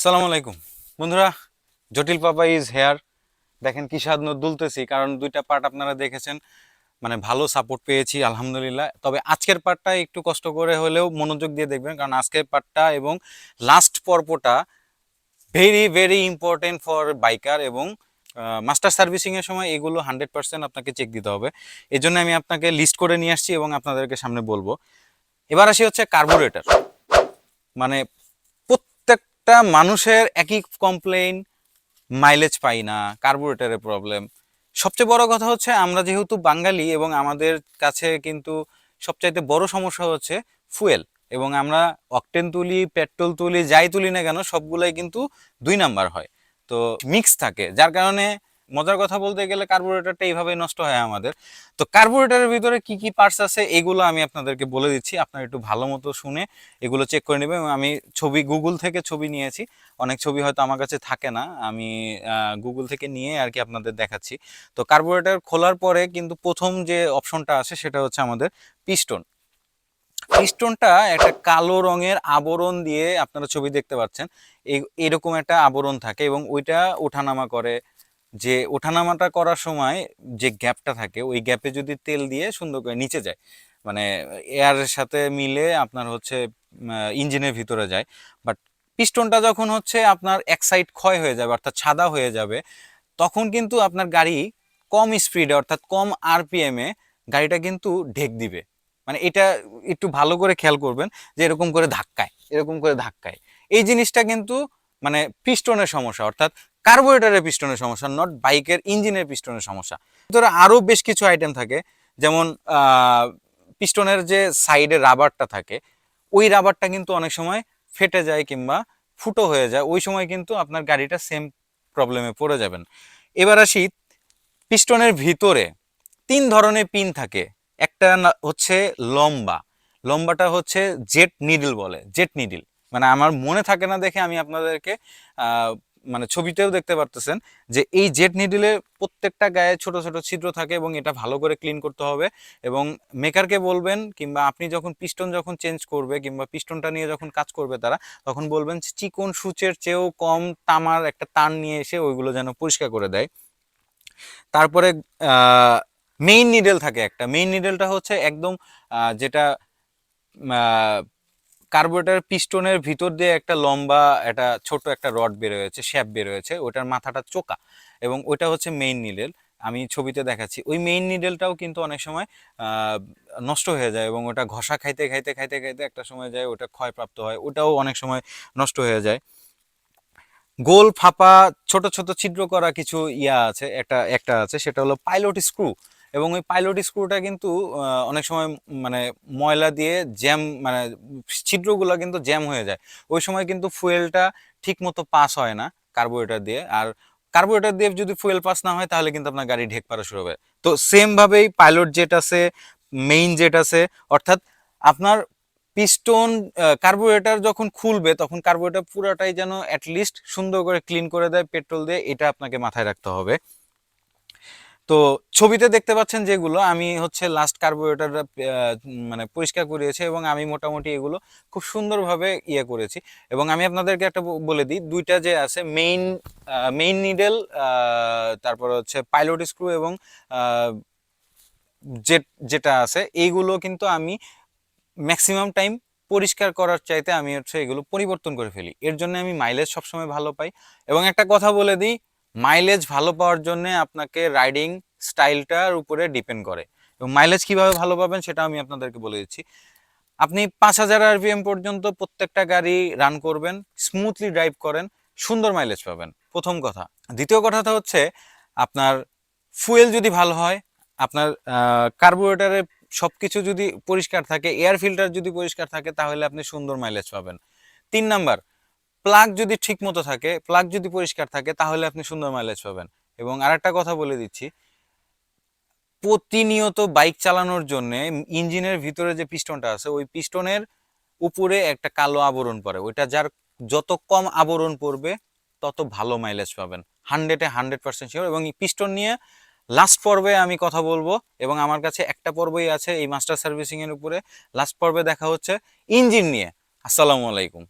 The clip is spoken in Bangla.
আসসালামু আলাইকুম বন্ধুরা, জটিল পাপা ইজ হেয়ার। দেখেন কি স্বাদ দুলতেছি, কারণ দুইটা পার্ট আপনারা দেখেছেন, মানে ভালো সাপোর্ট পেয়েছি আলহামদুলিল্লাহ। তবে আজকের পার্টটা একটু কষ্ট করে হলেও মনোযোগ দিয়ে দেখবেন, কারণ আজকের পার্টটা এবং লাস্ট পর্বটা very very important for biker. এবং মাস্টার সার্ভিসিংয়ের সময় এগুলো 100% আপনাকে চেক দিতে হবে। এই জন্য আমি আপনাকে লিস্ট করে নিয়ে আসছি এবং আপনাদেরকে সামনে বলবো। এবার আসি হচ্ছে কার্বোরেটর। মানে প্রত্যেকটা মানুষের একই কমপ্লেইন, মাইলেজ পাই না, কার্বোরেটরের প্রবলেম। সবচেয়ে বড় কথা হচ্ছে আমরা যেহেতু বাঙালি এবং আমাদের কাছে কিন্তু সবচাইতে বড় সমস্যা হচ্ছে ফুয়েল। এবং আমরা অকটেন তুলি, পেট্রোল তুলি, যাই তুলি না কেন সবগুলাই কিন্তু 2 নাম্বার হয়। তো মিক্স থাকে, যার কারণে মজার কথা বলতে গেলে কার্বোরেটরটা এইভাবে নষ্ট হয় আমাদের। তো কার্বোরেটরের ভিতরে কি কি পার্টস আছে এগুলো আমি আপনাদেরকে বলে দিচ্ছি, আপনারা একটু ভালো মতো শুনে এগুলো চেক করে নেবেন। এবং আমি ছবি গুগল থেকে ছবি নিয়েছি, অনেক ছবি হয়তো আমার কাছে থাকে না, আমি গুগল থেকে নিয়ে আর কি আপনাদের দেখাচ্ছি। তো কার্বোরেটর খোলার পরে কিন্তু প্রথম যে অপশনটা আসে সেটা হচ্ছে আমাদের পিস্টন। পিস্টনটা একটা কালো রঙের আবরণ দিয়ে আপনারা ছবি দেখতে পাচ্ছেন, এরকম একটা আবরণ থাকে এবং ওইটা ওঠানামা করে। যে ওঠানামাটা করার সময় যে গ্যাপটা থাকে ওই গ্যাপে যদি তেল দিয়ে সুন্দর করে নিচে যায়, মানে এয়ারের সাথে মিলে আপনার হচ্ছে ইঞ্জিনের ভিতরে যায়। বাট পিস্টনটা যখন হচ্ছে আপনার এক সাইড ক্ষয় হয়ে যাবে অর্থাৎ সাদা হয়ে যাবে, তখন কিন্তু আপনার গাড়ি কম স্পিডে অর্থাৎ কম আরপিএম এ গাড়িটা কিন্তু ঢেক দিবে। মানে এটা একটু ভালো করে খেয়াল করবেন, যে এরকম করে ধাক্কায়, এরকম করে ধাক্কায়। এই জিনিসটা কিন্তু মানে পিস্টনের সমস্যা, অর্থাৎ কার্বোরেটরের পিস্টনের সমস্যা, নট বাইকের ইঞ্জিনের পিস্টনের সমস্যা। ভিতরে আরো বেশ কিছু আইটেম থাকে, যেমন পিস্টনের যে সাইডে রাবারটা থাকে ওই রাবারটা কিন্তু অনেক সময় ফেটে যায় কিংবা ফুটো হয়ে যায়, ওই সময় কিন্তু আপনার গাড়িটা সেম প্রবলেমে পড়ে যাবেন। এবার আসি, পিস্টনের ভিতরে 3 ধরনের পিন থাকে। একটা হচ্ছে লম্বা, লম্বাটা হচ্ছে জেট নিডল বলে, জেট নিডল। মানে আমার মনে থাকে না দেখে আমি আপনাদেরকে আহ, মানে ছবিতেও দেখতে পারতেছেন যে এই জেট নিডলের প্রত্যেকটা গায়ে ছোট ছোট ছিদ্র থাকে এবং এটা ভালো করে ক্লিন করতে হবে। এবং মেকারকে বলবেন, কিংবা আপনি যখন পিস্টন যখন চেঞ্জ করবে কিংবা পিস্টনটা নিয়ে যখন কাজ করবে তারা, তখন বলবেন চিকন সূচের চেয়েও কম তামার একটা তার নিয়ে এসে ওইগুলো যেন পরিষ্কার করে দেয়। তারপরে মেইন নিডেল থাকে একটা, মেইন নিডেলটা হচ্ছে একদম যেটা কার্বোরেটর পিস্টনের ভিতর দিয়ে একটা লম্বা একটা ছোট একটা রড বের হয়েছে, শ্যাপ বের হয়েছে, ওটার মাথাটা চোকা এবং ওইটা হচ্ছে মেইন নিডেল। আমি ছবিতে দেখাচ্ছি, ওই মেইন নিডেলটাও কিন্তু অনেক সময় নষ্ট হয়ে যায় এবং ওটা ঘষা খাইতে খাইতে খাইতে খাইতে একটা সময় যায় ওটা ক্ষয়প্রাপ্ত হয়, ওটাও অনেক সময় নষ্ট হয়ে যায়। গোল ফাঁপা ছোট ছোট ছিদ্র করা কিছু ইয়া আছে, একটা একটা আছে, সেটা হলো পাইলট স্ক্রু। এবং ওই পাইলট স্ক্রুটা কিন্তু অনেক সময় মানে ময়লা দিয়ে জ্যাম, মানে ছিদ্রগুলো কিন্তু জ্যাম হয়ে যায়, ওই সময় কিন্তু ফুয়েলটা ঠিক মতো পাস হয় না কার্বোরেটর দিয়ে। আর কার্বোরেটর দিয়ে যদি ফুয়েল পাস না হয় তাহলে কিন্তু আপনার গাড়ি ঢেক পারা শুরু হবে। তো সেম ভাবেই পাইলট জেট আছে, মেইন জেট আছে, অর্থাৎ আপনার পিস্টন কার্বোরেটর যখন খুলবে তখন কার্বোরেটর পুরোটাই যেন অ্যাটলিস্ট সুন্দর করে ক্লিন করে দেয় পেট্রোল দিয়ে, এটা আপনাকে মাথায় রাখতে হবে। তো ছবিতে দেখতে পাচ্ছেন যেগুলো আমি হচ্ছে লাস্ট কার্বোরেটরটা মানে পরিষ্কার করিয়েছি এবং আমি মোটামুটি এগুলো খুব সুন্দরভাবে ইয়ে করেছি। এবং আমি আপনাদেরকে একটা বলে দিই, দুইটা যে আছে মেইন মেইন নিডেল, তারপর হচ্ছে পাইলট স্ক্রু এবং যেটা আছে এইগুলো কিন্তু আমি ম্যাক্সিমাম টাইম পরিষ্কার করার চাইতে আমি হচ্ছে এগুলো পরিবর্তন করে ফেলি, এর জন্য আমি মাইলেজ সবসময় ভালো পাই। এবং একটা কথা বলে দিই, মাইলেজ ভালো পাওয়ার জন্য আপনাকে রাইডিং স্টাইলটার উপরে ডিপেন্ড করে। এবং মাইলেজ কিভাবে ভালো পাবেন সেটা আমি আপনাদেরকে বলে দিচ্ছি। আপনি 5,000 আরপিএম পর্যন্ত প্রত্যেকটা গাড়ি রান করবেন, স্মুথলি ড্রাইভ করেন, সুন্দর মাইলেজ পাবেন, প্রথম কথা। দ্বিতীয় কথাটা হচ্ছে আপনার ফুয়েল যদি ভালো হয়, আপনার কার্বোরেটরে সবকিছু যদি পরিষ্কার থাকে, এয়ার ফিল্টার যদি পরিষ্কার থাকে, তাহলে আপনি সুন্দর মাইলেজ পাবেন। 3 নাম্বার, প্লাগ যদি ঠিক মতো থাকে, প্লাগ যদি পরিষ্কার থাকে, তাহলে আপনি সুন্দর মাইলেজ পাবেন। এবং আরেকটা কথা বলে দিচ্ছি, প্রতিনিয়ত বাইক চালানোর জন্য ইঞ্জিনের ভিতরে যে পিস্টনটা আছে ওই পিস্টনের উপরে একটা কালো আবরণ পড়ে, ওইটা যার যত কম আবরণ পড়বে তত ভালো মাইলেজ পাবেন, 100% শিওর। এবং এই পিস্টন নিয়ে লাস্ট পর্বে আমি কথা বলবো, এবং আমার কাছে একটা পর্বই আছে এই মাস্টার সার্ভিসিং এর উপরে। লাস্ট পর্বে দেখা হচ্ছে ইঞ্জিন নিয়ে। আসসালামু আলাইকুম।